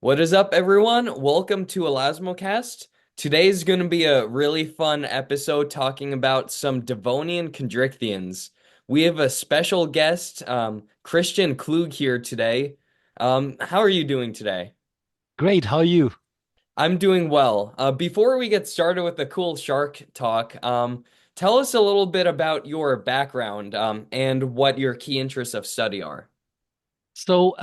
What is up, everyone? Welcome to Elasmocast. Today's going to be a really fun episode talking about some Devonian Chondrichthyans. We have a special guest, Christian Klug, here today. How are you doing today? Great, how are you? I'm doing well. Before we get started with the cool shark talk, tell us a little bit about your background, and what your key interests of study are. So,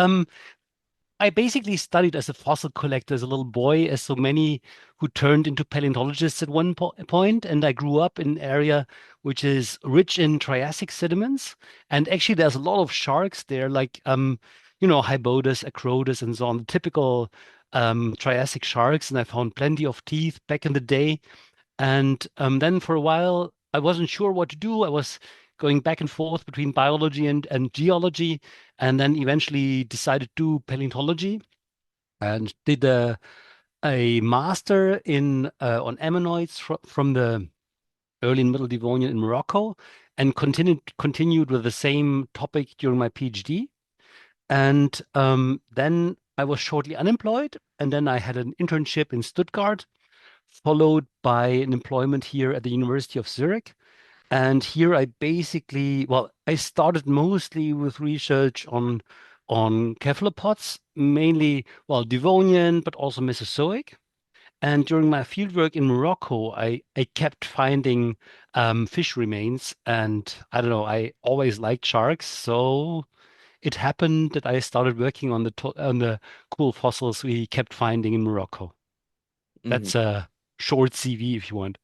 I basically studied as a fossil collector as a little boy, as so many who turned into paleontologists at one point. And I grew up in an area which is rich in Triassic sediments. And actually, there's a lot of sharks there, like Hybodus, Acrodus, and so on, the typical Triassic sharks. And I found plenty of teeth back in the day. And then for a while, I wasn't sure what to do. I was going back and forth between biology and geology, and then eventually decided to do paleontology and did a master in on ammonoids from the early and middle Devonian in Morocco, and continued with the same topic during my PhD. And then I was shortly unemployed, and then I had an internship in Stuttgart followed by an employment here at the University of Zurich. And here I basically, well, I started mostly with research on cephalopods, mainly, well, Devonian, but also Mesozoic. And during my fieldwork in Morocco, I kept finding fish remains. And I don't know, I always liked sharks. So it happened that I started working on the cool fossils we kept finding in Morocco. Mhm. That's a short CV if you want.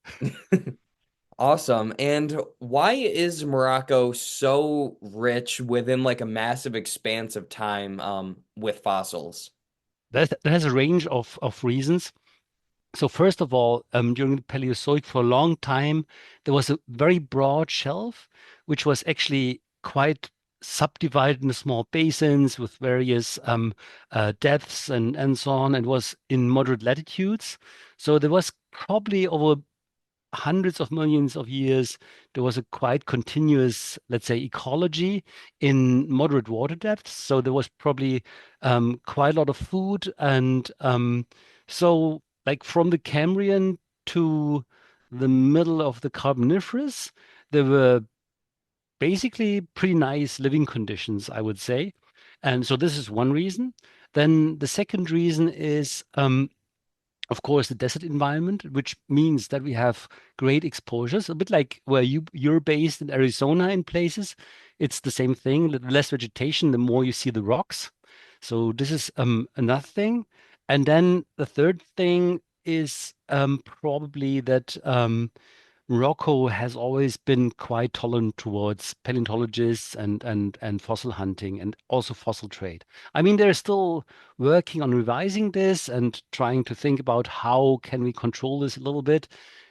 Awesome. And why is Morocco so rich within like a massive expanse of time with fossils? That has a range of reasons. So first of all, during the Paleozoic, for a long time, there was a very broad shelf, which was actually quite subdivided into small basins with various depths and so on, and was in moderate latitudes. So there was probably over hundreds of millions of years, there was a quite continuous, let's say, ecology in moderate water depths. So there was probably quite a lot of food. And so, like from the Cambrian to the middle of the Carboniferous, there were basically pretty nice living conditions, I would say. And so this is one reason. Then the second reason is of course, the desert environment, which means that we have great exposures, a bit like where you're based in Arizona in places. It's the same thing. The less vegetation, the more you see the rocks. So this is another thing. And then the third thing is probably that Morocco has always been quite tolerant towards paleontologists and fossil hunting and also fossil trade. I mean, they're still working on revising this and trying to think about how can we control this a little bit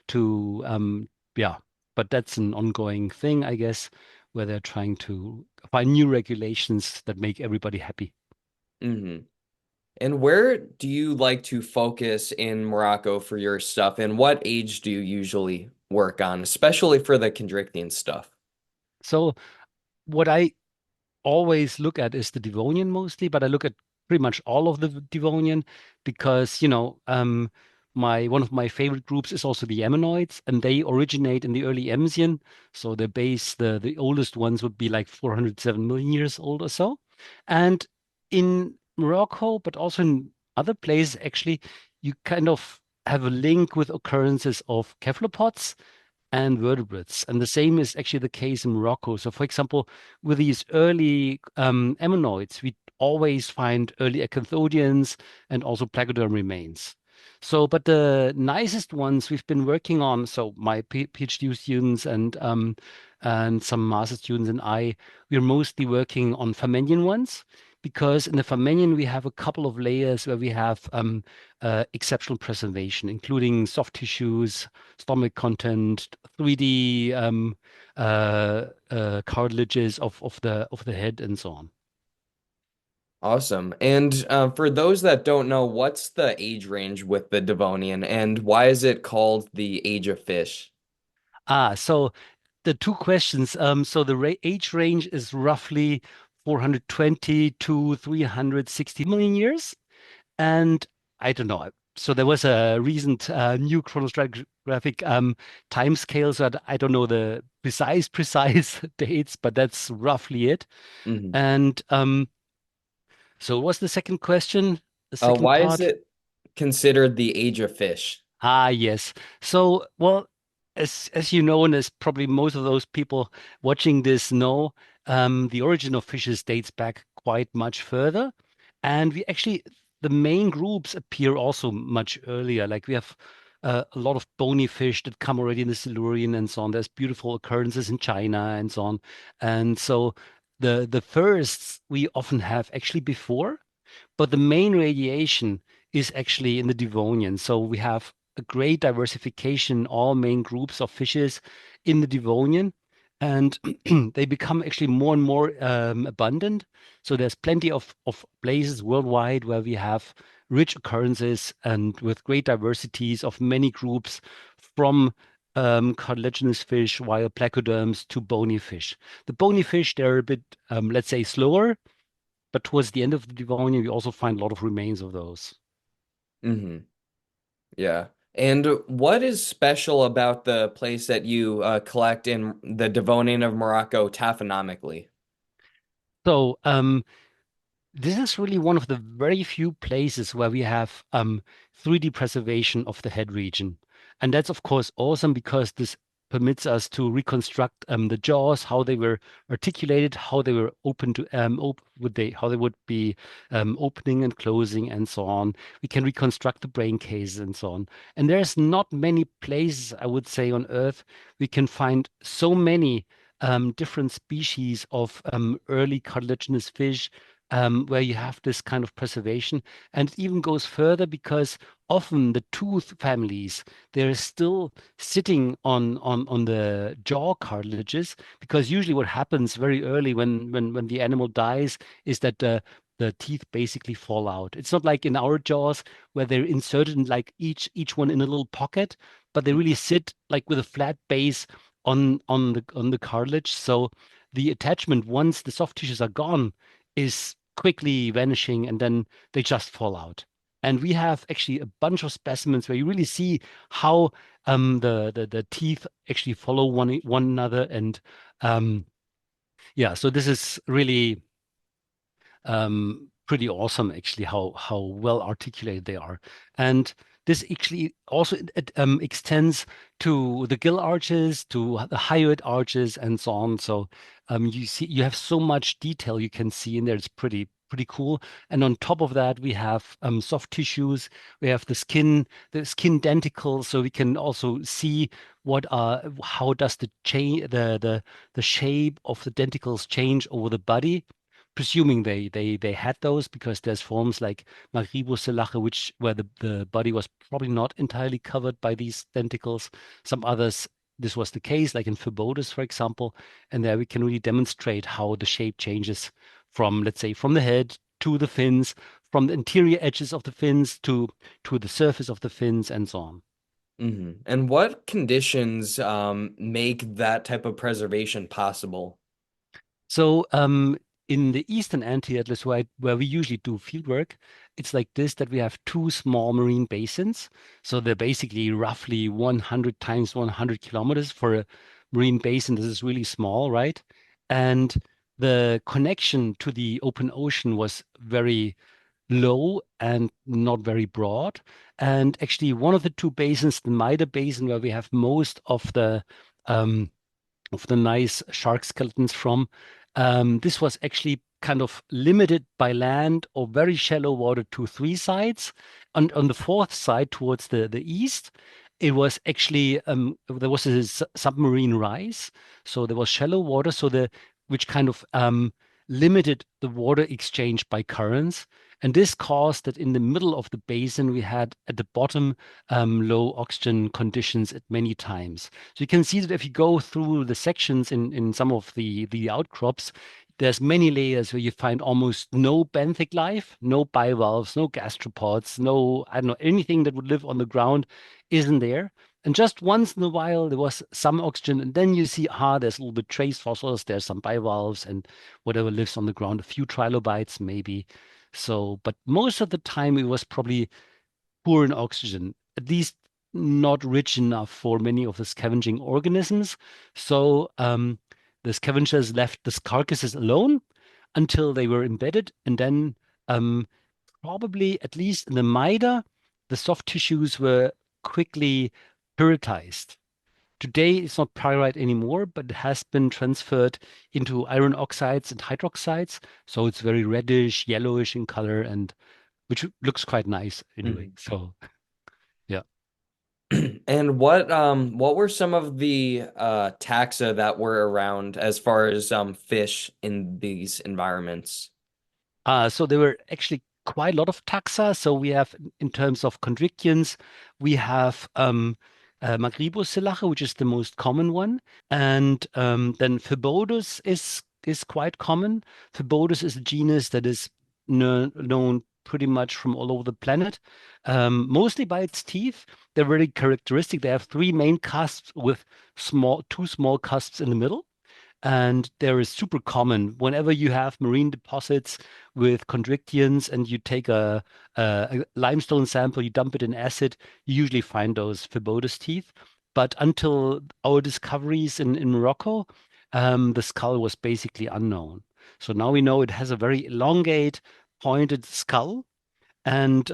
to yeah, but that's an ongoing thing, I guess, where they're trying to find new regulations that make everybody happy. Hmm. And where do you like to focus in Morocco for your stuff? And what age do you usually work on, especially for the Chondrichthyan stuff? So what I always look at is the Devonian mostly, but I look at pretty much all of the Devonian because, my one of my favorite groups is also the ammonoids, and they originate in the early Emsian. So the oldest ones would be like 407 million years old or so. And in Morocco, but also in other places, actually, you kind of have a link with occurrences of cephalopods and vertebrates. And the same is actually the case in Morocco. So, for example, with these early ammonoids, we always find early acanthodians and also placoderm remains. So, but the nicest ones we've been working on, so my PhD students and some master students and I, we're mostly working on Famennian ones because in the Famennian we have a couple of layers where we have exceptional preservation, including soft tissues, stomach content, 3D cartilages of the head, and so on. Awesome. And for those that don't know, what's the age range with the Devonian and why is it called the Age of Fish? So the two questions. So the ra age range is roughly 420 to 360 million years. And I don't know. So there was a recent new chronostratigraphic time scale. So I don't know the precise dates, but that's roughly it. Hmm. And so what's the second question? The second Why is part? it considered the age of fish? Ah, yes. So, well, as you know, and as probably most of those people watching this know, the origin of fishes dates back quite much further, and we actually the main groups appear also much earlier. Like we have a lot of bony fish that come already in the Silurian and so on. There's beautiful occurrences in China and so on, and so the firsts we often have actually before. But the main radiation is actually in the Devonian. So we have a great diversification, all main groups of fishes in the Devonian, and they become actually more and more abundant. So there's plenty of places worldwide where we have rich occurrences and with great diversities of many groups from cartilaginous fish, via placoderms to bony fish. The bony fish, they're a bit, let's say, slower, but towards the end of the Devonian, we also find a lot of remains of those. Hmm. Yeah. And what is special about the place that you collect in the Devonian of Morocco taphonomically? So this is really one of the very few places where we have 3D preservation of the head region. And that's of course awesome because this permits us to reconstruct the jaws, how they were articulated, how they were open to how they would be opening and closing and so on. We can reconstruct the brain cases and so on. And there's not many places, I would say, on Earth we can find so many different species of early cartilaginous fish where you have this kind of preservation. And it even goes further because often the tooth families, they're still sitting on the jaw cartilages, because usually what happens very early when the animal dies is that the teeth basically fall out. It's not like in our jaws where they're inserted in like each one in a little pocket, but they really sit like with a flat base on the cartilage. So the attachment, once the soft tissues are gone, is quickly vanishing and then they just fall out. And we have actually a bunch of specimens where you really see how the teeth actually follow one another. And yeah, so this is really pretty awesome actually how well articulated they are. And this actually also extends to the gill arches, to the hyoid arches, and so on. So you have so much detail you can see in there. It's pretty cool. And on top of that, we have soft tissues. We have the skin denticles, so we can also see how does the shape of the denticles change over the body, presuming they had those, because there's forms like Maghriboselache, which where the body was probably not entirely covered by these denticles. Some others, this was the case, like in Phoebodus, for example, and there we can really demonstrate how the shape changes from, let's say, from the head to the fins, from the interior edges of the fins to the surface of the fins, and so on. Hmm. And what conditions make that type of preservation possible? So in the Eastern Anti-Atlas, where we usually do field work, it's like this, that we have two small marine basins. So they're basically roughly 100 times 100 kilometers for a marine basin. This is really small, right? And the connection to the open ocean was very low and not very broad. And actually, one of the two basins, the Maida Basin, where we have most um, of the nice shark skeletons from. This was actually kind of limited by land or very shallow water to three sides. On the fourth side, towards the east, it was actually there was a submarine rise, so there was shallow water, which kind of limited the water exchange by currents. And this caused that in the middle of the basin, we had at the bottom low oxygen conditions at many times. So you can see that if you go through the sections in some of the outcrops, there's many layers where you find almost no benthic life, no bivalves, no gastropods, no, I don't know, anything that would live on the ground isn't there. And just once in a while, there was some oxygen, and then you see, there's a little bit trace fossils, there's some bivalves and whatever lives on the ground, a few trilobites maybe. So, but most of the time it was probably poor in oxygen, at least not rich enough for many of the scavenging organisms. So the scavengers left the carcasses alone until they were embedded, and then um, probably at least in the Maida, the soft tissues were quickly pyritized. Today it's not pyrite anymore, but it has been transferred into iron oxides and hydroxides. So it's very reddish, yellowish in color, and which looks quite nice anyway. Mhm. So yeah. And what were some of the taxa that were around as far as fish in these environments? So there were actually quite a lot of taxa. So we have, in terms of chondrichthyes, we have Maghriboselache, which is the most common one, and then Phoebodus is quite common. Phoebodus is a genus that is known pretty much from all over the planet, mostly by its teeth. They're very characteristic. They have three main cusps with two small cusps in the middle. And there is super common whenever you have marine deposits with chondrichthyes and you take a limestone sample, you dump it in acid, you usually find those Phoebodus teeth. But until our discoveries in Morocco, the skull was basically unknown. So now we know it has a very elongate, pointed skull. And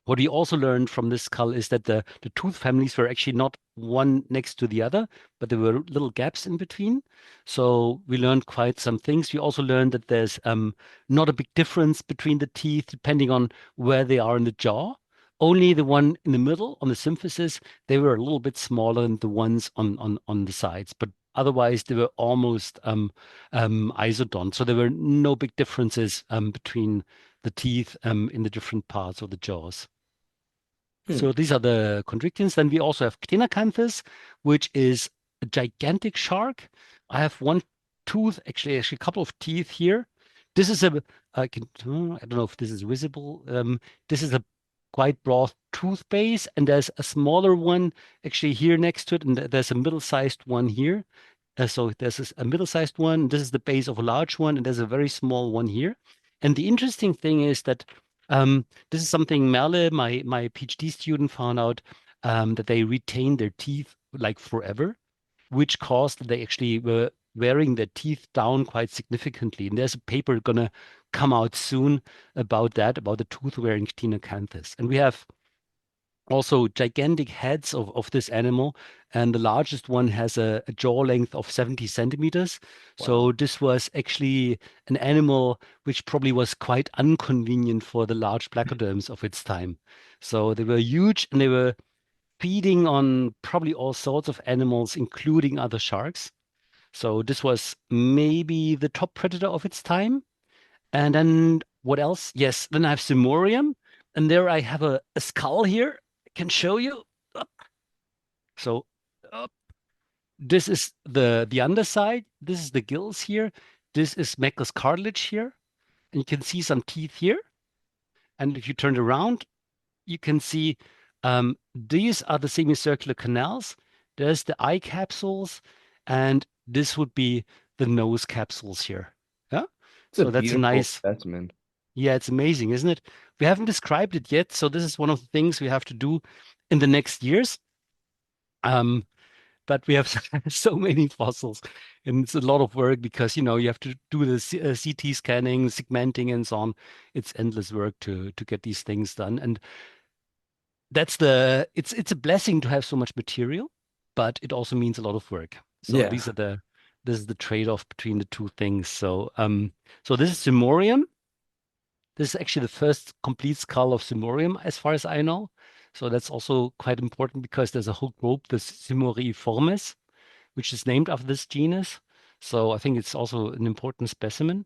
what we also learned from this skull is that the tooth families were actually not one next to the other, but there were little gaps in between. So we learned quite some things. We also learned that there's not a big difference between the teeth depending on where they are in the jaw. Only the one in the middle on the symphysis, they were a little bit smaller than the ones on the sides, but otherwise they were almost isodont. So there were no big differences between the teeth in the different parts of the jaws. Hmm. So these are the chondrichthyes. Then we also have Ctenacanthus, which is a gigantic shark. I have one tooth, actually a couple of teeth here. This is I don't know if this is visible. This is a quite broad tooth base, and there's a smaller one actually here next to it, and there's a middle-sized one here. So a middle-sized one. This is the base of a large one, and there's a very small one here. And the interesting thing is that this is something Merle, my PhD student, found out that they retain their teeth like forever, which caused that they actually were wearing their teeth down quite significantly. And there's a paper gonna come out soon about that, about the tooth wearing Ctenacanthus. And we have also gigantic heads of this animal, and the largest one has a jaw length of 70 centimeters. Wow. So this was actually an animal which probably was quite inconvenient for the large placoderms of its time. So they were huge and they were feeding on probably all sorts of animals, including other sharks. So this was maybe the top predator of its time. And then what else? Yes, then I have Simorium, and there I have a skull here. I can show you. Up. So up. This is the underside. This is the gills here. This is Meckel's cartilage here, and you can see some teeth here. And if you turn it around, you can see these are the semicircular canals. There's the eye capsules, and this would be the nose capsules here. Yeah. It's a So that's a beautiful nice. specimen. Yeah, it's amazing, isn't it? We haven't described it yet, so this is one of the things we have to do in the next years. Um, but we have so many fossils, and it's a lot of work because you have to do the CT scanning, segmenting, and so on. It's endless work to get these things done, and it's a blessing to have so much material, but it also means a lot of work. So Yeah. this is the trade-off between the two things. So this is Simorium. This is actually the first complete skull of Simorium, as far as I know. So that's also quite important because there's a whole group, the Simoriiformes, which is named after this genus. So I think it's also an important specimen.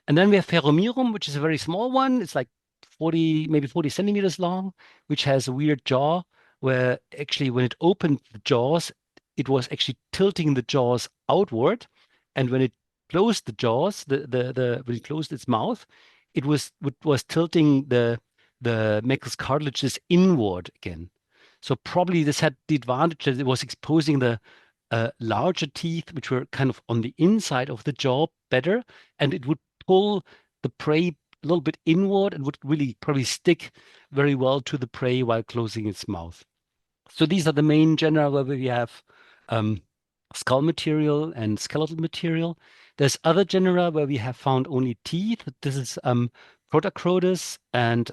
And then we have Pheromerum, which is a very small one. It's like 40, maybe 40 centimeters long, which has a weird jaw where actually when it opened the jaws, it was actually tilting the jaws outward. And when it closed the jaws, when it closed its mouth, it was tilting the Meckel's cartilages inward again. So probably this had the advantage that it was exposing the larger teeth, which were kind of on the inside of the jaw better, and it would pull the prey a little bit inward and would really probably stick very well to the prey while closing its mouth. So these are the main genera where we have um, skull material and skeletal material. There's other genera where we have found only teeth. This is Protacrotus and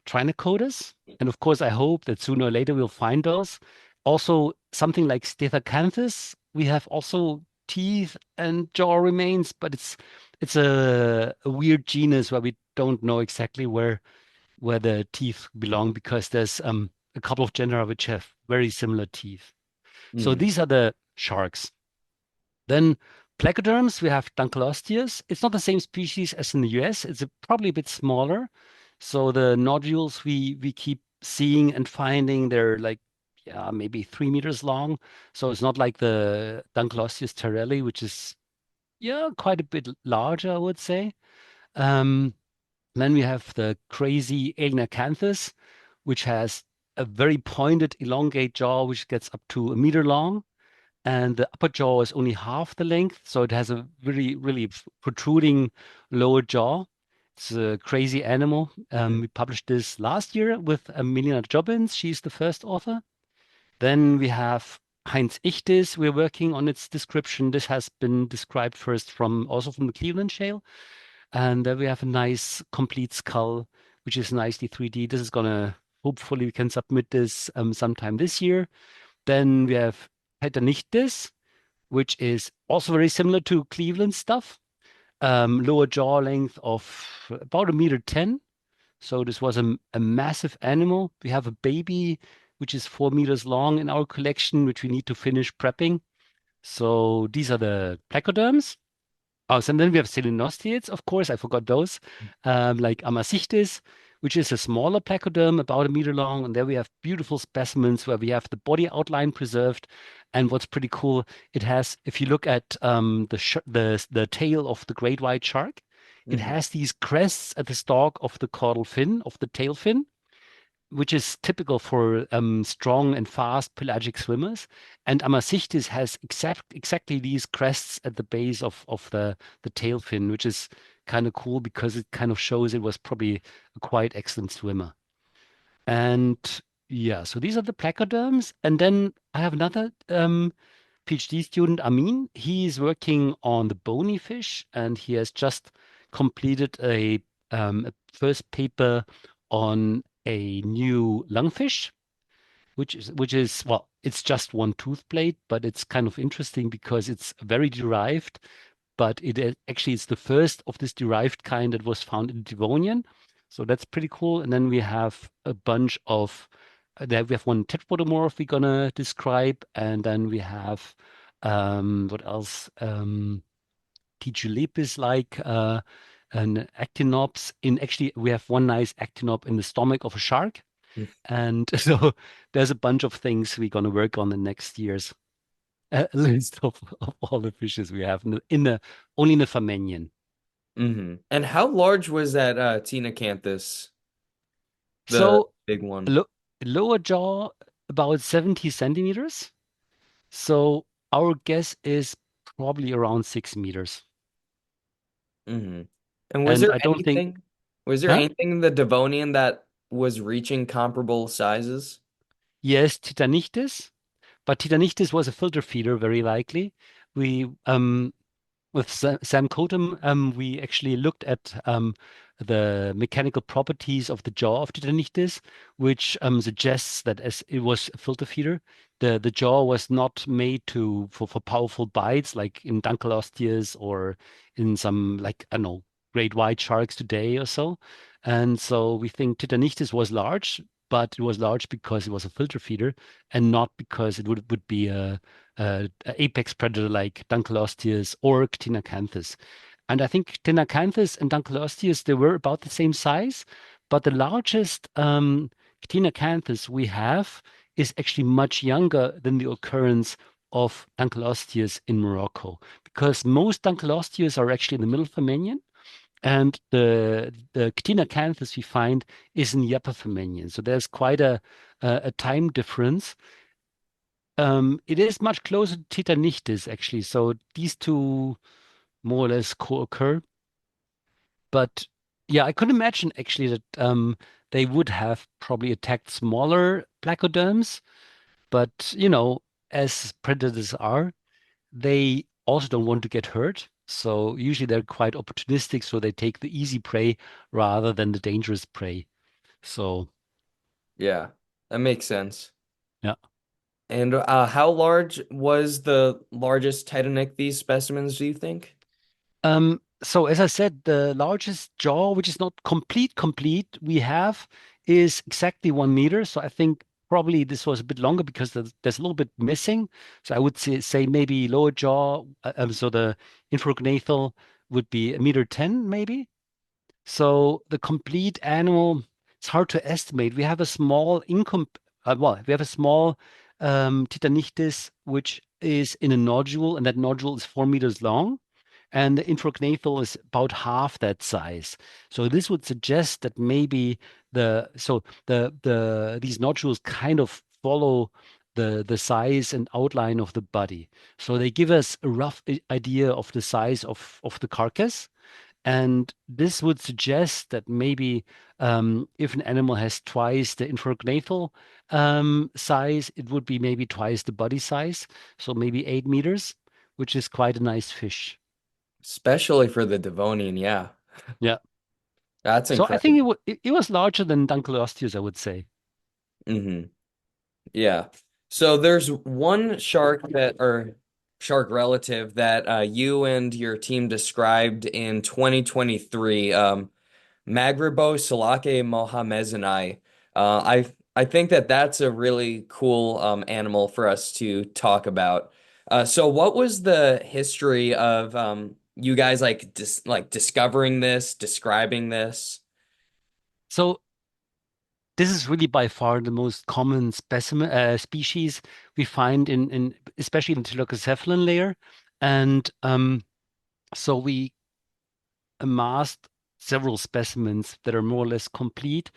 Trinacodus. And of course, I hope that sooner or later we'll find those. Also, something like Ctenacanthus, we have also teeth and jaw remains, but it's a weird genus where we don't know exactly where the teeth belong because there's a couple of genera which have very similar teeth. So Hmm. these are the sharks. Then placoderms, we have Dunkleosteus. It's not the same species as in the US. It's probably a bit smaller. So the nodules we keep seeing and finding, they're like yeah, maybe 3 meters long. So it's not like the Dunkleosteus terrelli, which is yeah, quite a bit larger, I would say. Um, then we have the crazy Ctenacanthus, which has a very pointed, elongate jaw, which gets up to 1 meter long. And the upper jaw is only half the length. So it has a really, really protruding lower jaw. It's a crazy animal. We published this last year with Melina Jobbins. She's the first author. Then we have Heinz Ichthys. We're working on its description. This has been described first from also from the Cleveland Shale. And we have a nice complete skull, which is nicely 3D. This is gonna, hopefully we can submit this sometime this year. Then we have Titanichthys, which is also very similar to Cleveland stuff. Lower jaw length of about 1 meter 10. So this was a massive animal. We have a baby, which is 4 meters long in our collection, which we need to finish prepping. So these are the placoderms. Oh, so then we have selenosteates, of course, I forgot those, like Amasichthys, which is a smaller placoderm, about 1 meter long. And there we have beautiful specimens where we have the body outline preserved. And what's pretty cool, it has, if you look at the tail of the great white shark, it Hmm. has these crests at the stalk of the caudal fin, of the tail fin, which is typical for strong and fast pelagic swimmers. And Amasichthys has exactly these crests at the base of the tail fin, which is kind of cool because it kind of shows it was probably a quite excellent swimmer. And yeah, so these are the placoderms. And then I have another PhD student, Amin. He's working on the bony fish, and he has just completed a first paper on a new lungfish, which is well, it's just one tooth plate, but it's kind of interesting because it's very derived, but actually it's the first of this derived kind that was found in Devonian. So that's pretty cool. And then we have a bunch of there we have one tetrapodomorph we're gonna describe, and then we have what else? Tijulepis like an actinops in actually we have one nice actinop in the stomach of a shark. And so there's a bunch of things we're gonna work on the next years. A list of all the fishes we have in the only in the Famennian. Hmm. And how large was that Ctenacanthus, the So big one? lo lower jaw about 70 centimeters. So our guess is probably around 6 meters. Hmm. And was And there I don't think, anything, was there huh? anything in the Devonian that was reaching comparable sizes? Yes, Titanichthys, but Titanichthys was a filter feeder, very likely. We with Sam Cotham, we actually looked at the mechanical properties of the jaw of Titanichthys, which suggests that as it was a filter feeder, the jaw was not made for powerful bites like in Dunkleosteus or in some like I don't know great white sharks today or so. And so we think Titanichthys was large, but it was large because it was a filter feeder and not because it would be a apex predator like Dunkleosteus or Ctenacanthus. And I think Ctenacanthus and Dunkleosteus, they were about the same size, but the largest Ctenacanthus we have is actually much younger than the occurrence of Dunkleosteus in Morocco, because most Dunkleosteus are actually in the Middle Famennian, and the Ctenacanthus we find is in the Upper Famennian. So there's quite a time difference. It is much closer to Titanichthys, actually. So these two more or less co-occur. But Yeah, I could imagine actually that they would have probably attacked smaller placoderms, but as predators are, they also don't want to get hurt. So usually they're quite opportunistic, so they take the easy prey rather than the dangerous prey. So Yeah, that makes sense. yeah. And how large was the largest Titanic specimens, do you think? So as I said, the largest jaw, which is not complete, we have is exactly 1 meter. So I think probably this was a bit longer because there's a little bit missing. So I would say maybe lower jaw, so the infrognathal would be 1 meter 10, maybe. So the complete animal, it's hard to estimate. We have a small we have a small Titanichthys, which is in a nodule, and that nodule is 4 meters long, and the infrognathal is about half that size. So this would suggest that maybe these nodules kind of follow the size and outline of the body. So they give us a rough idea of the size of the carcass. And this would suggest that maybe if an animal has twice the infrognathal size, it would be maybe twice the body size, so maybe 8 meters, which is quite a nice fish. Especially for the Devonian, yeah. Yeah. That's So I think incredible. it was larger than Dunkleosteus, I would say. Hmm. Yeah. So there's one shark or shark relative that you and your team described in 2023, Maghriboselache mohamezanei. I think that that's a really cool animal for us to talk about. So what was the history of you guys like discovering this, describing this? So this is really by far the most common specimen species we find in especially in the Thylakocephalon layer. And so we amassed several specimens that are more or less complete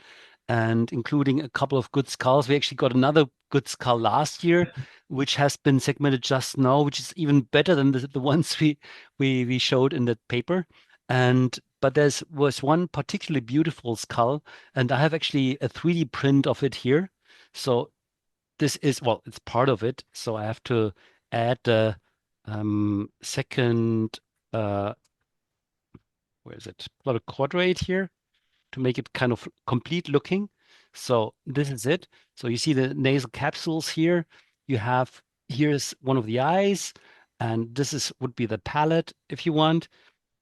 and including a couple of good skulls. We actually got another good skull last year, which has been segmented just now, which is even better than the ones we showed in the paper. And but there's was one particularly beautiful skull, and I have actually a 3D print of it here. So this is, well, it's part of it. So I have to add the second where is it? Plot a quadrate here to make it kind of complete looking. So this is it. So you see the nasal capsules here. You have, here's one of the eyes, and this is would be the palate if you want.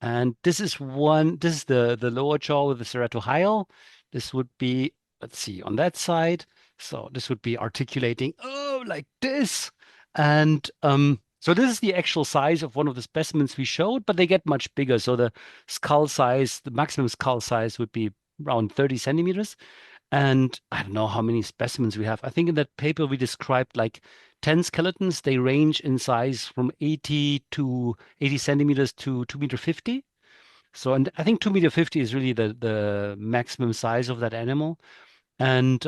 And this is the lower jaw with the ceratohyal. This would be, let's see, on that side. So this would be articulating, oh, like this. And so this is the actual size of one of the specimens we showed, but they get much bigger. So the skull size, the maximum skull size would be around 30 centimeters. And I don't know how many specimens we have. I think in that paper we described like 10 skeletons. They range in size from 80 centimeters to 2 meter 50. So, and I think 2 meter 50 is really the maximum size of that animal. And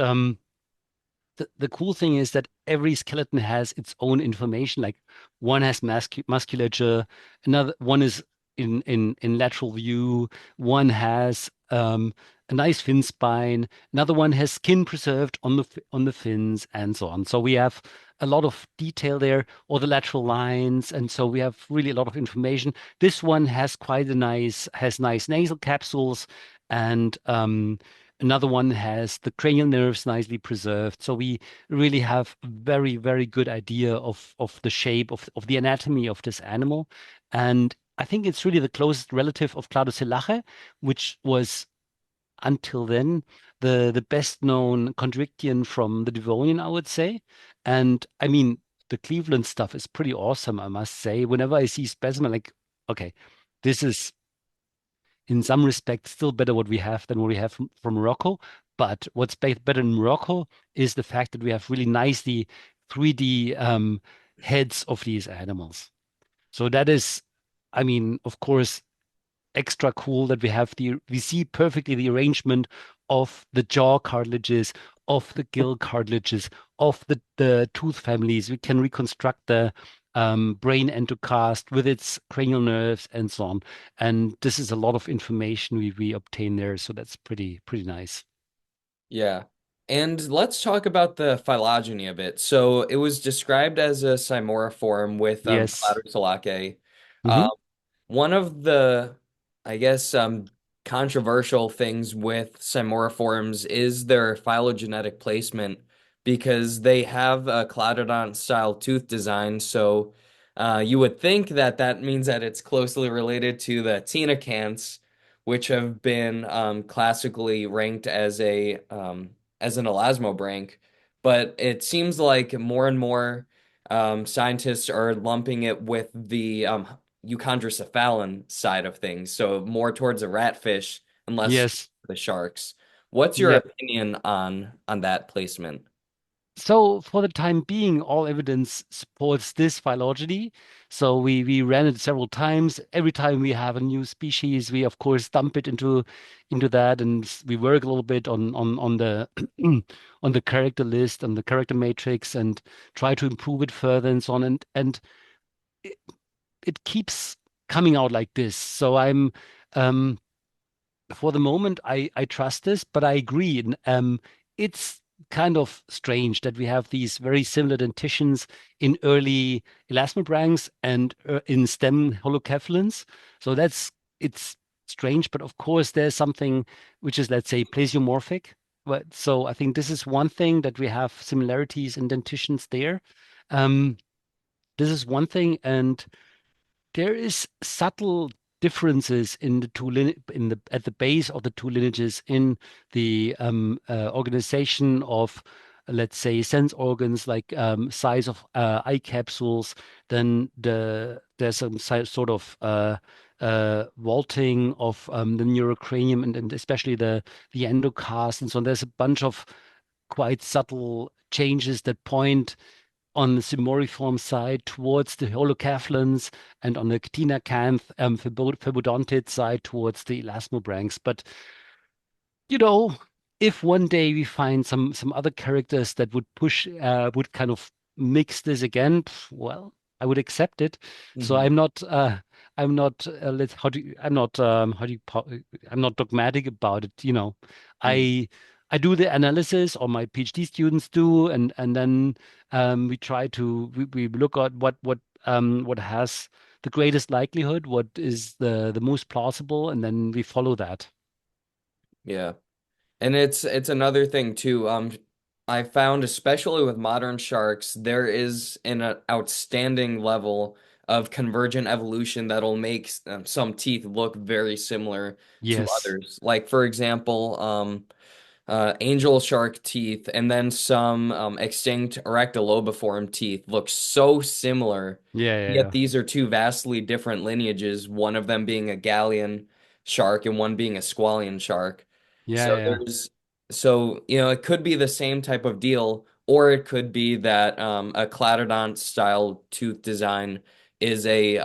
the cool thing is that every skeleton has its own information. Like one has musculature, another one is in lateral view, one has a nice fin spine, another one has skin preserved on on the fins, and so on. So we have a lot of detail there, or the lateral lines, and so we have really a lot of information. This one has quite a nice nasal capsules, and another one has the cranial nerves nicely preserved. So we really have a very good idea of the shape of the anatomy of this animal. And I think it's really the closest relative of Claudocelache, which was until then the best known chondrichthyes from the Devonian, I would say. And I mean, the Cleveland stuff is pretty awesome, I must say. Whenever I see specimen, like, okay, this is in some respects still better what we have than what we have from Morocco. But what's better in Morocco is the fact that we have really nicely 3D heads of these animals. So that is, I mean, of course, extra cool that we see perfectly the arrangement of the jaw cartilages, of the gill cartilages, of the tooth families. We can reconstruct the brain endocast with its cranial nerves and so on. And this is a lot of information we obtain there. So that's pretty nice. Yeah. And let's talk about the phylogeny a bit. So it was described as a Simoriform with Yes. Cladocellaceae. Hmm. One of the, I guess, controversial things with Simoriforms is their phylogenetic placement because they have a cladodontine style tooth design. So you would think that that means that it's closely related to the Ctenacanths, which have been classically ranked as an elasmobranch. But it seems like more and more scientists are lumping it with the Euchondrocephalon side of things, so more towards a ratfish and less Yes. the sharks. What's your Yep. opinion on that placement? So for the time being, all evidence supports this phylogeny. So we ran it several times. Every time we have a new species, we of course dump it into that, and we work a little bit on the on the character list, on the character matrix, and try to improve it further and so on. And it, it keeps coming out like this. So I'm um, for the moment, I trust this, but I agree. It's kind of strange that we have these very similar dentitions in early elasmobranchs and in stem holocephalans. So it's strange, but of course there's something which is, let's say, plesiomorphic. But so I think this is one thing that we have similarities in dentitions there. Um, this is one thing, and there is subtle differences in the in the at the base of the two lineages in the organization of, let's say, sense organs like size of eye capsules. Then there's some sort of vaulting of the neurocranium and especially the endocast and so on. There's a bunch of quite subtle changes that point on the Simoriform side towards the holocephalans and on the Ctenacanth Phoebodontid side towards the elasmobranchs. But you know, if one day we find some other characters that would push would kind of mix this again, well, I would accept it. So Hmm. I'm not let's how do you, I'm not how do you I'm not dogmatic about it. Hmm. I I do the analysis, or my PhD students do, and then we try to we look at what has the greatest likelihood, what is the most plausible, and then we follow that. Yeah. And it's another thing too. I found especially with modern sharks, there is an outstanding level of convergent evolution that'll make some teeth look very similar to Yes. others. Like for example, angel shark teeth and then some extinct arachnolobiform teeth look so similar. Yeah, yeah, Yet yeah. these are two vastly different lineages, one of them being a galleon shark and one being a squalian shark. Yeah, So yeah. it could be the same type of deal, or it could be that a cladodont style tooth design is a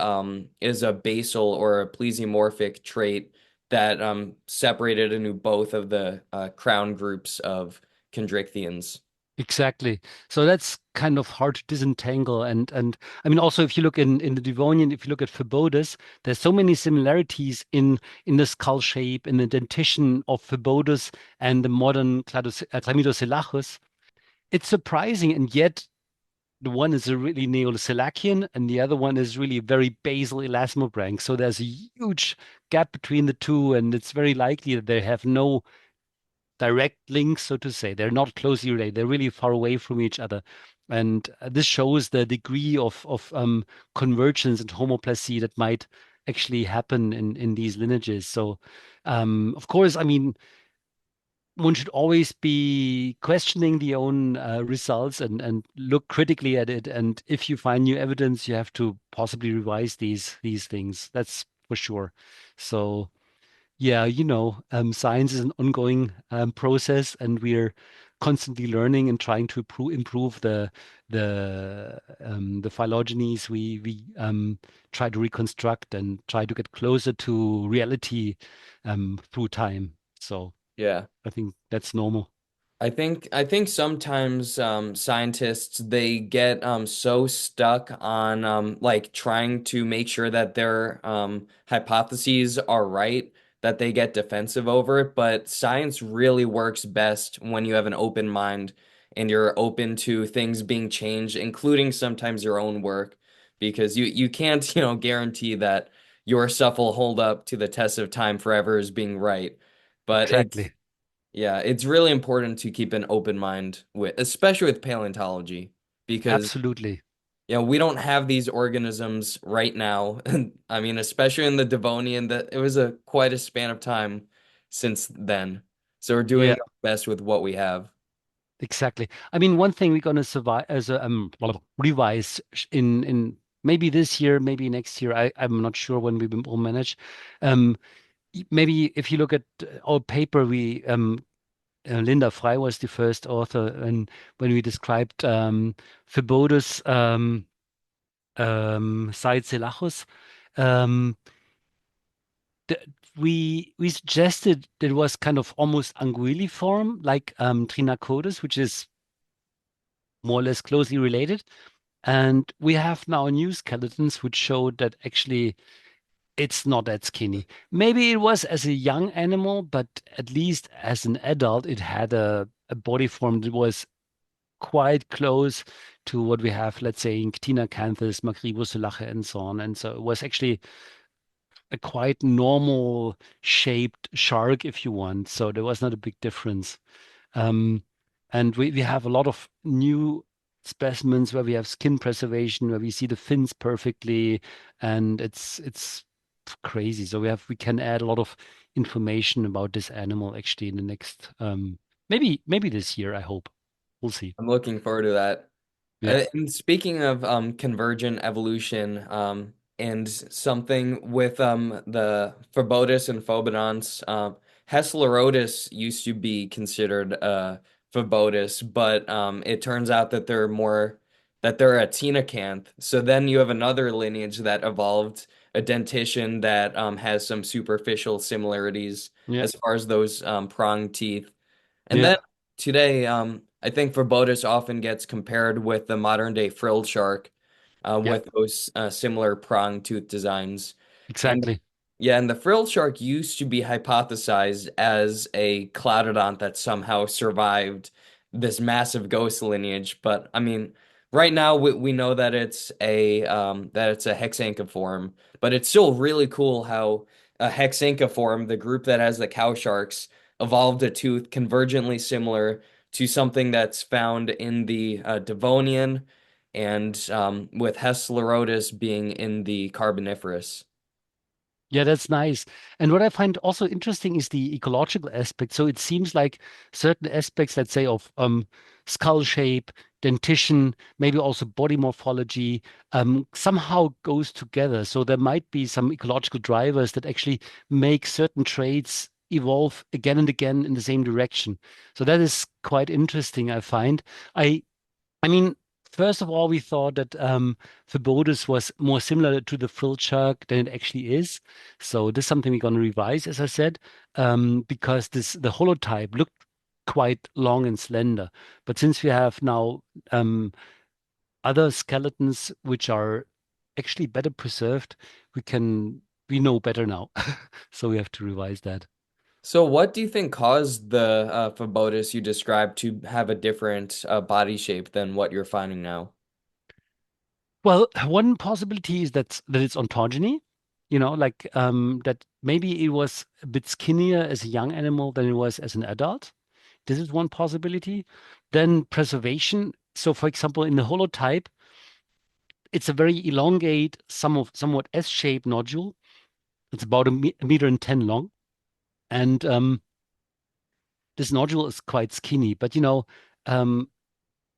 basal or a plesiomorphic trait that separated into both of the crown groups of chondrichthyans. Exactly. So that's kind of hard to disentangle. And I mean, also if you look in the Devonian, if you look at Phoebodus, there's so many similarities in the skull shape, in the dentition of Phoebodus and the modern Chlamydoselaches. It's surprising, and yet the one is a really Neoselacian and the other one is really very basal elasmobranch. So there's a huge gap between the two, and it's very likely that they have no direct links, so to say. They're not closely related. They're really far away from each other. And this shows the degree of convergence and homoplasy that might actually happen in these lineages. So, of course, I mean, one should always be questioning the own results and look critically at it. And if you find new evidence, you have to possibly revise these things. That's for sure. So. Yeah, science is an ongoing process, and we're constantly learning and trying to improve the phylogenies we try to reconstruct and try to get closer to reality through time. So Yeah. I think that's normal. I think sometimes scientists they get so stuck on like trying to make sure that their hypotheses are right that they get defensive over it. But science really works best when you have an open mind and you're open to things being changed, including sometimes your own work, because you can't guarantee that your stuff will hold up to the test of time forever as being right. But it's Exactly. yeah, it's really important to keep an open mind with, especially with paleontology, because Absolutely. we don't have these organisms right now. And I mean, especially in the Devonian, that it was a quite a span of time since then. So we're doing Yeah, our best with what we have. exactly. I mean, one thing we're going to survive as a revise in maybe this year, maybe next year. I'm not sure when we will manage. Um, Maybe if you look at our paper, we Linda Frey was the first author, and when we described Phoebodus Selachus, um, the, we suggested that it was kind of almost anguilliform, like Trinacodes, which is more or less closely related. And we have now new skeletons which show that actually it's not that skinny. Maybe it was as a young animal, but at least as an adult, it had a body form that was quite close to what we have, let's say, in Ctenacanthus, Maghriboselache, and so on. And so it was actually a quite normal shaped shark, if you want. So there was not a big difference. Um, and we have a lot of new specimens where we have skin preservation, where we see the fins perfectly, and it's crazy. So we can add a lot of information about this animal actually in the next maybe this year, I hope. We'll see. I'm looking forward to that. Yeah, And speaking of convergent evolution, and something with the Phoebodus and Phobodonts, Hespelorodus used to be considered Phoebodus, but it turns out that they're a Ctenacanth. So then you have another lineage that evolved a dentition that has some superficial similarities yeah, as far as those pronged teeth. And yeah, then today, I think Phobodus often gets compared with the modern day frilled shark, yeah, with those similar prong tooth designs. And exactly. yeah, and the frilled shark used to be hypothesized as a cloudodont that somehow survived this massive ghost lineage. But I mean, right now we know that it's a hexanchoform, but it's still really cool how a hexanchoform, the group that has the cow sharks, evolved a tooth convergently similar to something that's found in the Devonian, and with Hespelorodus being in the Carboniferous. Yeah, that's nice. And what I find also interesting is the ecological aspect. So it seems like certain aspects, let's say, of skull shape, dentition, maybe also body morphology, somehow goes together. So there might be some ecological drivers that actually make certain traits evolve again and again in the same direction. So that is quite interesting, I find. I I mean, first of all, we thought that Phibodus was more similar to the frilled shark than it actually is. So this is something we're going to revise, as I said, because the holotype looked quite long and slender. But since we have now um, other skeletons which are actually better preserved, we know better now. So we have to revise that. So, what do you think caused the Phoebodus you described to have a different body shape than what you're finding now? Well, one possibility is that it's ontogeny, like that maybe it was a bit skinnier as a young animal than it was as an adult. This is one possibility. Then preservation. So, for example, in the holotype, it's a very elongate, somewhat S-shaped nodule. It's about a meter and 10 long. And this nodule is quite skinny, but um,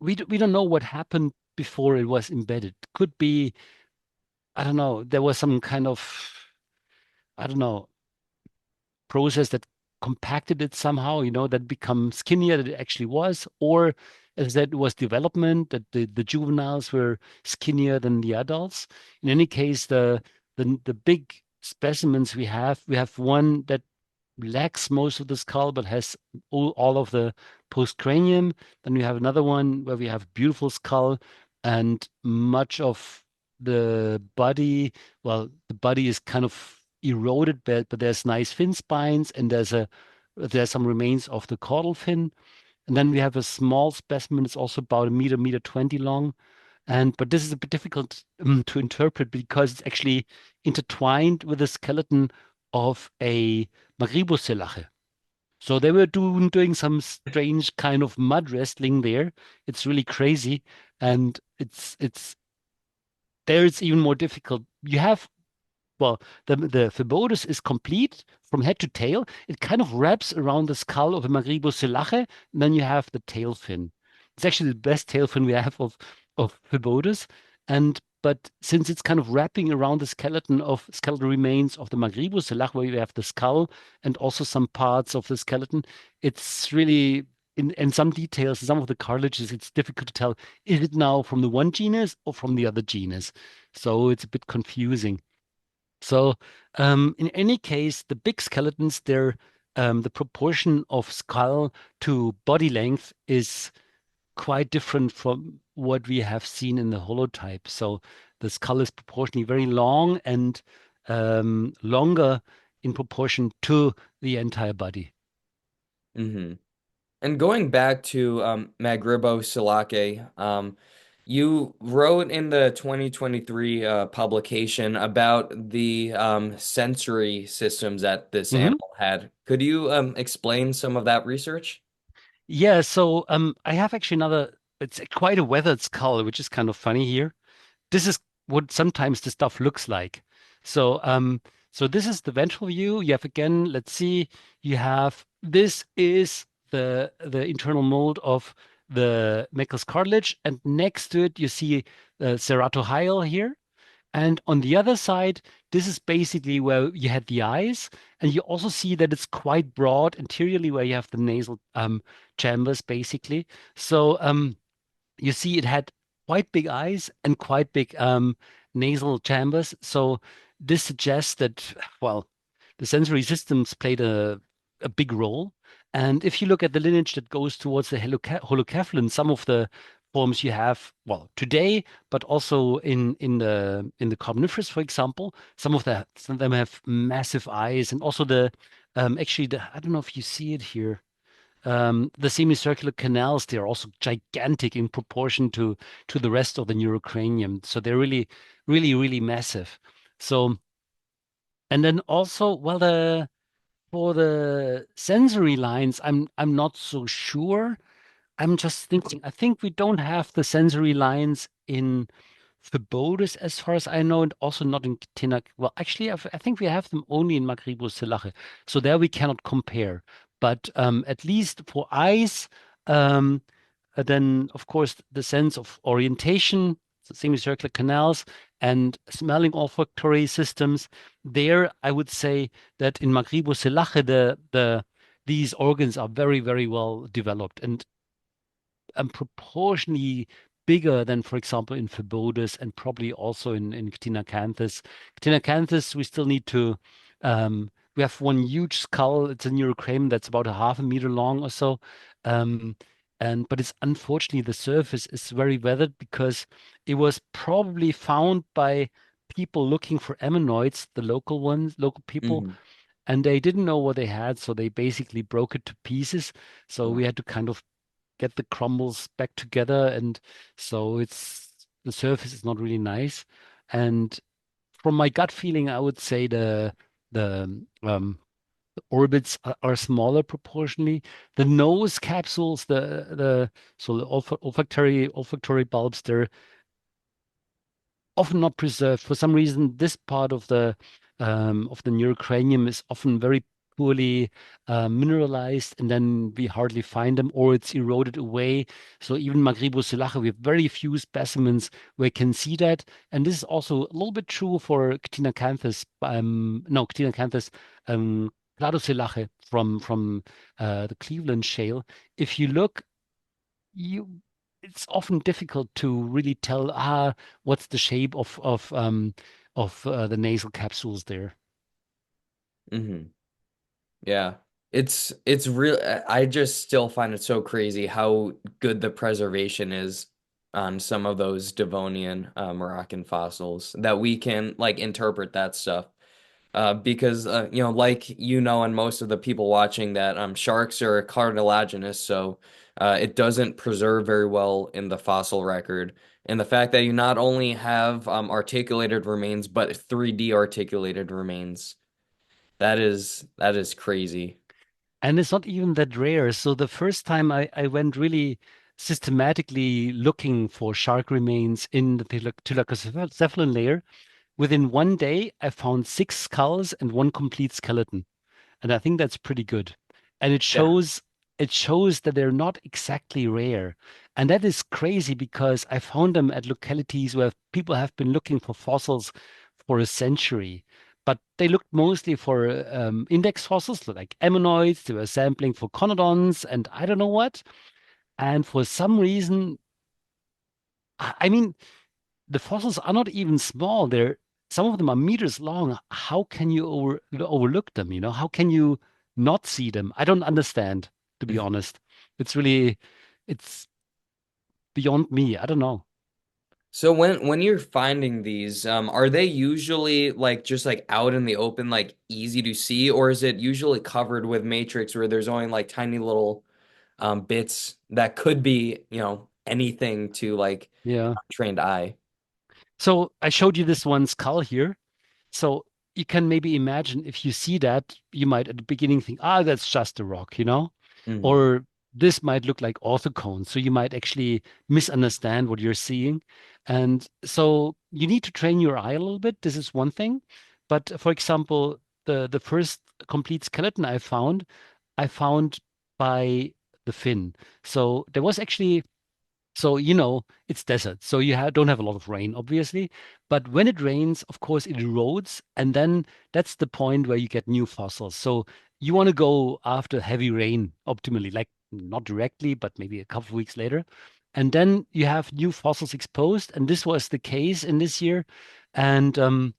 we don't know what happened before it was embedded. Could be, I don't know, there was some kind of, I don't know, process that compacted it somehow, that become skinnier than it actually was, or as that was development, that the juveniles were skinnier than the adults. In any case, the big specimens we have one that lacks most of the skull but has all of the postcranium. Then we have another one where we have beautiful skull and much of the body. Well, the body is kind of eroded, but there's nice fin spines and there's some remains of the caudal fin. And then we have a small specimen. It's also about a meter 20 long. But this is a bit difficult to interpret because it's actually intertwined with the skeleton of a Maghriboselache. So they were doing some strange kind of mud wrestling there. It's really crazy, and it's there. It's even more difficult. You have well, the Phoebodus is complete from head to tail. It kind of wraps around the skull of a Maghriboselache, and then you have the tail fin. It's actually the best tail fin we have of Phoebodus. And but since it's kind of wrapping around the skeletal remains of the Maghriboselache, where you have the skull and also some parts of the skeleton, it's really in some details, some of the cartilages, it's difficult to tell, is it now from the one genus or from the other genus? So it's a bit confusing. So, in any case, the big skeletons, the proportion of skull to body length is quite different from what we have seen in the holotype. So, the skull is proportionally very long and longer in proportion to the entire body. Hmm. And going back to Maghriboselache, you wrote in the 2023 publication about the sensory systems that this Mhm. animal had. Could you explain some of that research? Yeah, so I have actually it's quite a weathered skull, which is kind of funny here. This is what sometimes the stuff looks like. So, so this is the ventral view. You have again, let's see, you have this is the internal mold of the Meckel's cartilage, and next to it you see the ceratohyal here. And on the other side, this is basically where you had the eyes, and you also see that it's quite broad anteriorly where you have the nasal chambers, basically. So you see it had quite big eyes and quite big nasal chambers. So this suggests that, well, the sensory systems played a big role. And if you look at the lineage that goes towards the holocephalin, some of the forms you have, well, today, but also in the Carboniferous, for example, some of them have massive eyes, and also actually I don't know if you see it here, the semicircular canals, they're also gigantic in proportion to the rest of the neurocranium. So they're really, really, really massive. So, and then also, well, the for the sensory lines, I'm not so sure. I'm just thinking, I think we don't have the sensory lines in Phoebodus as far as I know, and also not in Ctenac. Well, actually, I think we have them only in Maghriboselache. So there we cannot compare. But at least for eyes, um, then of course the sense of orientation, the semicircular canals, and smelling olfactory systems. There, I would say that in Maghriboselache, these organs are very, very well developed. And proportionally bigger than, for example, in Phoebodus and probably also in Ctenacanthus. Ctenacanthus, we still need to, we have one huge skull. It's a neurocranium that's about a half a meter long or so. Um, but it's unfortunately the surface is very weathered because it was probably found by people looking for ammonoids, the local ones, local people, Hmm. and they didn't know what they had, so they basically broke it to pieces. So we had to kind of get the crumbles back together. And so the surface is not really nice. And from my gut feeling, I would say the orbits are smaller proportionally. The nose capsules, the olfactory bulbs, they're often not preserved. For some reason, this part of the neurocranium is often very poorly mineralized, and then we hardly find them, or it's eroded away. So even Maghriboselache, we have very few specimens where you can see that. And this is also a little bit true for Ctenacanthus, no, Ctenacanthus, Cladoselache from the Cleveland Shale. If you look, you it's often difficult to really tell what's the shape of the nasal capsules there. Hmm. Yeah. It's real. I just still find it so crazy how good the preservation is on some of those Devonian Moroccan fossils that we can like interpret that stuff. Because like and most of the people watching that sharks are cartilaginous, so it doesn't preserve very well in the fossil record. And the fact that you not only have articulated remains, but 3D articulated remains, that is crazy. And it's not even that rare. So the first time I went really systematically looking for shark remains in the thylakocephalon layer, within one day I found six skulls and one complete skeleton. And I think that's pretty good. And Yeah. it shows that they're not exactly rare. And that is crazy because I found them at localities where people have been looking for fossils for a century. But they looked mostly for index fossils like ammonoids. They were sampling for conodons and I don't know what. And for some reason, I mean, the fossils are not even small. They're some of them are meters long. How can you overlook them? How can you not see them? I don't understand, to be honest. It's really, it's beyond me. I don't know. So when you're finding these, are they usually like just like out in the open, like easy to see, or is it usually covered with matrix where there's only like tiny little bits that could be, anything to like Yeah. trained eye? So I showed you this one skull here. So you can maybe imagine if you see that, you might at the beginning think, that's just a rock. Hmm. Or this might look like orthocones. So you might actually misunderstand what you're seeing. And so you need to train your eye a little bit. This is one thing. But for example, the first complete skeleton I found by the fin. So there was actually so, it's desert. So don't have a lot of rain, obviously. But when it rains, of course, it erodes. And then that's the point where you get new fossils. So you want to go after heavy rain optimally, like not directly, but maybe a couple of weeks later. And then you have new fossils exposed. And this was the case in this year. And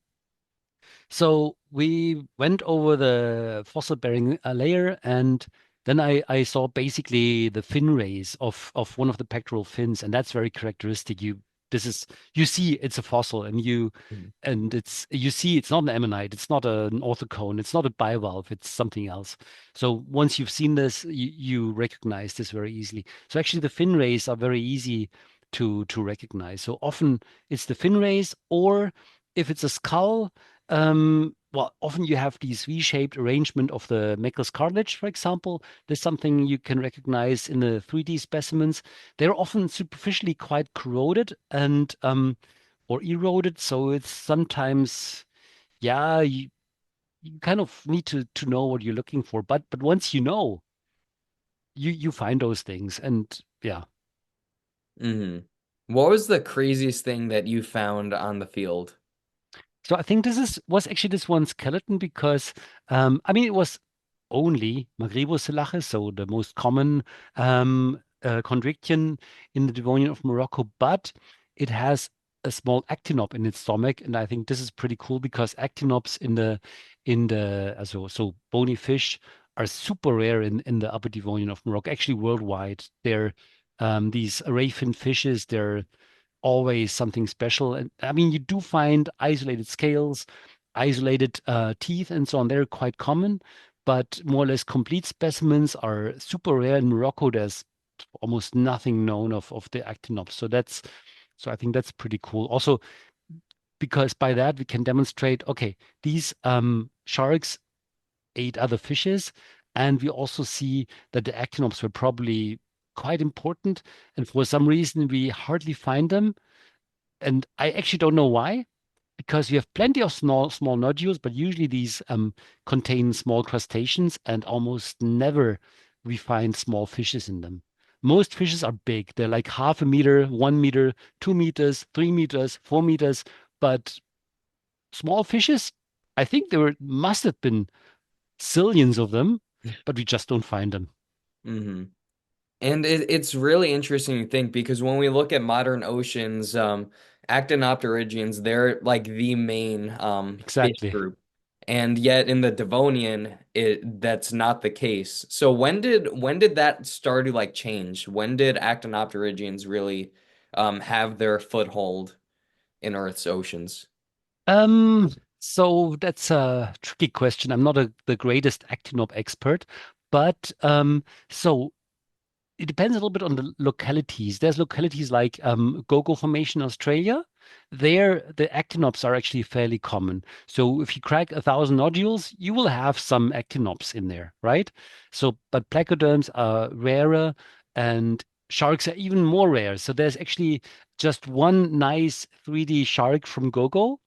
so we went over the fossil-bearing layer, and then I saw basically the fin rays of one of the pectoral fins, and that's very characteristic. You see it's a fossil, and you see it's not an ammonite, it's not an orthocone, it's not a bivalve, it's something else. So once you've seen this, you recognize this very easily. So actually, the fin rays are very easy to recognize. So often it's the fin rays, or if it's a skull. Well, often you have these V-shaped arrangement of the Meckel's cartilage, for example. There's something you can recognize in the 3D specimens. They're often superficially quite corroded and or eroded, so it's sometimes, yeah, you kind of need to know what you're looking for. But once you know, you find those things, and yeah. Hmm. What was the craziest thing that you found on the field? So I think was actually this one skeleton because I mean it was only Maghriboselache, so the most common chondrichthyes in the Devonian of Morocco, but it has a small actinop in its stomach, and I think this is pretty cool because actinops so bony fish are super rare in the Upper Devonian of Morocco, actually worldwide. They're these ray fin fishes. They're always something special. And I mean, you do find isolated scales, isolated teeth, and so on. They're quite common, but more or less complete specimens are super rare in Morocco. There's almost nothing known of the actinops. So I think that's pretty cool. Also, because by that we can demonstrate, okay, these sharks ate other fishes, and we also see that the actinops were probably quite important. And for some reason, we hardly find them, and I actually don't know why, because you have plenty of small nodules, but usually these contain small crustaceans, and almost never we find small fishes in them. Most fishes are big. They're like half a meter, 1 meter, 2 meters, 3 meters, 4 meters. But small fishes, I think must have been zillions of them, but we just don't find them. Hmm. And it's really interesting to think because when we look at modern oceans, actinopterygians, they're like the main fish Exactly. group. And yet in the Devonian, that's not the case. So when did that start to like change? When did actinopterygians really have their foothold in Earth's oceans? Um, so that's a tricky question. I'm not the greatest actinop expert, but so it depends a little bit on the localities. There's localities like Gogo Formation, Australia. There, the actinops are actually fairly common. So if you crack 1,000 nodules, you will have some actinops in there, right? So, but placoderms are rarer, and sharks are even more rare. So there's actually just one nice 3D shark from Gogo,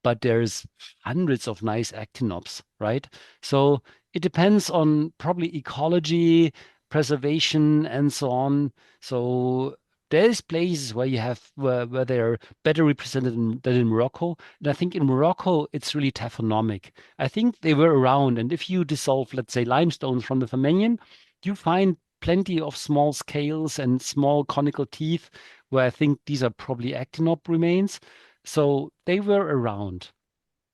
but there's hundreds of nice actinops, right? So it depends on probably ecology, preservation, and so on. So there's places where you have where they're better represented than in Morocco. And I think in Morocco it's really taphonomic. I think they were around, and if you dissolve, let's say, limestones from the Flamingan, you find plenty of small scales and small conical teeth, where I think these are probably actinop remains. So they were around.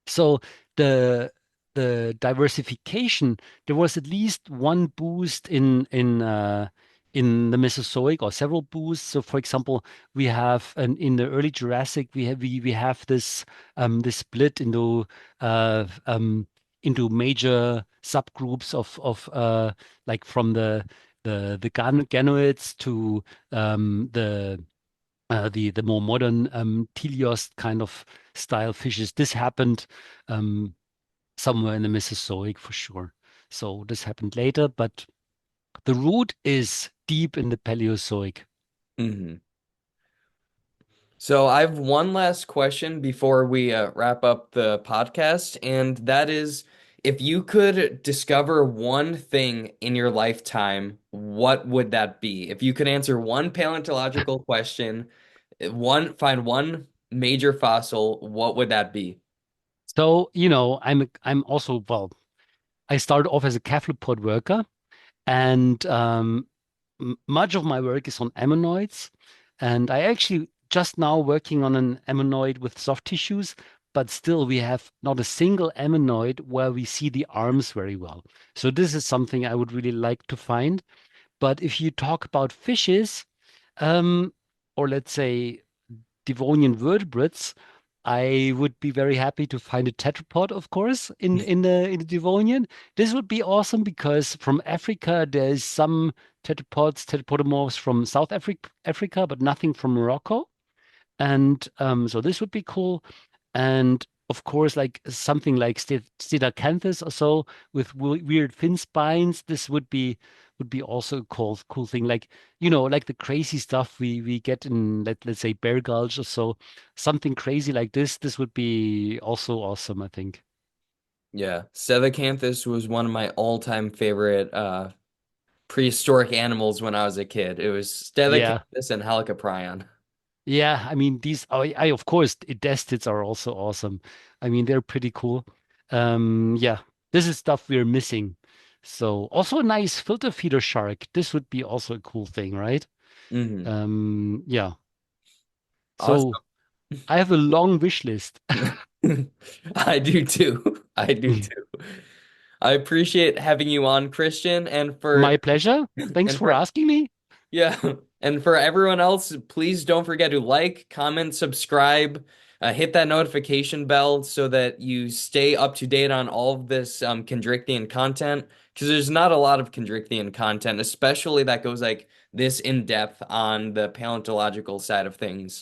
So the the diversification, there was at least one boost in the Mesozoic, or several boosts. So for example, we have in the early Jurassic, we have this split into major subgroups of like from the ganoids to the more modern teleost kind of style fishes. This happened um, somewhere in the Mesozoic for sure. So this happened later, but the root is deep in the Paleozoic. Hmm. So I have one last question before we wrap up the podcast, and that is, if you could discover one thing in your lifetime, what would that be? If you could answer one paleontological question, find one major fossil, what would that be? So, I'm also, well, I started off as a cephalopod worker, and much of my work is on ammonoids. And I actually just now working on an ammonoid with soft tissues, but still we have not a single ammonoid where we see the arms very well. So this is something I would really like to find. But if you talk about fishes, um, or let's say Devonian vertebrates, I would be very happy to find a tetrapod, of course, in the Devonian. This would be awesome because from Africa there's some tetrapodomorphs from South Africa, but nothing from Morocco. And so this would be cool. And of course, like something like Ctenacanthus or so with weird fin spines, this would be also a cool thing. Like, like the crazy stuff we get in let's say Bear Gulch or so, something crazy like this would be also awesome, I think. Yeah, Ctenacanthus was one of my all-time favorite prehistoric animals when I was a kid. It was Yeah. Ctenacanthus and Halicoprion. Yeah, I mean these I of course Edestids are also awesome. I mean they're pretty cool. Yeah, this is stuff we're missing. So also a nice filter feeder shark. This would be also a cool thing, right? Hmm. Yeah. Awesome. So I have a long wish list. I do too. I do too. I appreciate having you on, Christian, and for My pleasure. Thanks and for for asking me. yeah, and for everyone else, please don't forget to like, comment, subscribe, hit that notification bell so that you stay up to date on all of this Chondrichthyan content. Because there's not a lot of Chondrichthyan content, especially that goes like this in depth on the paleontological side of things.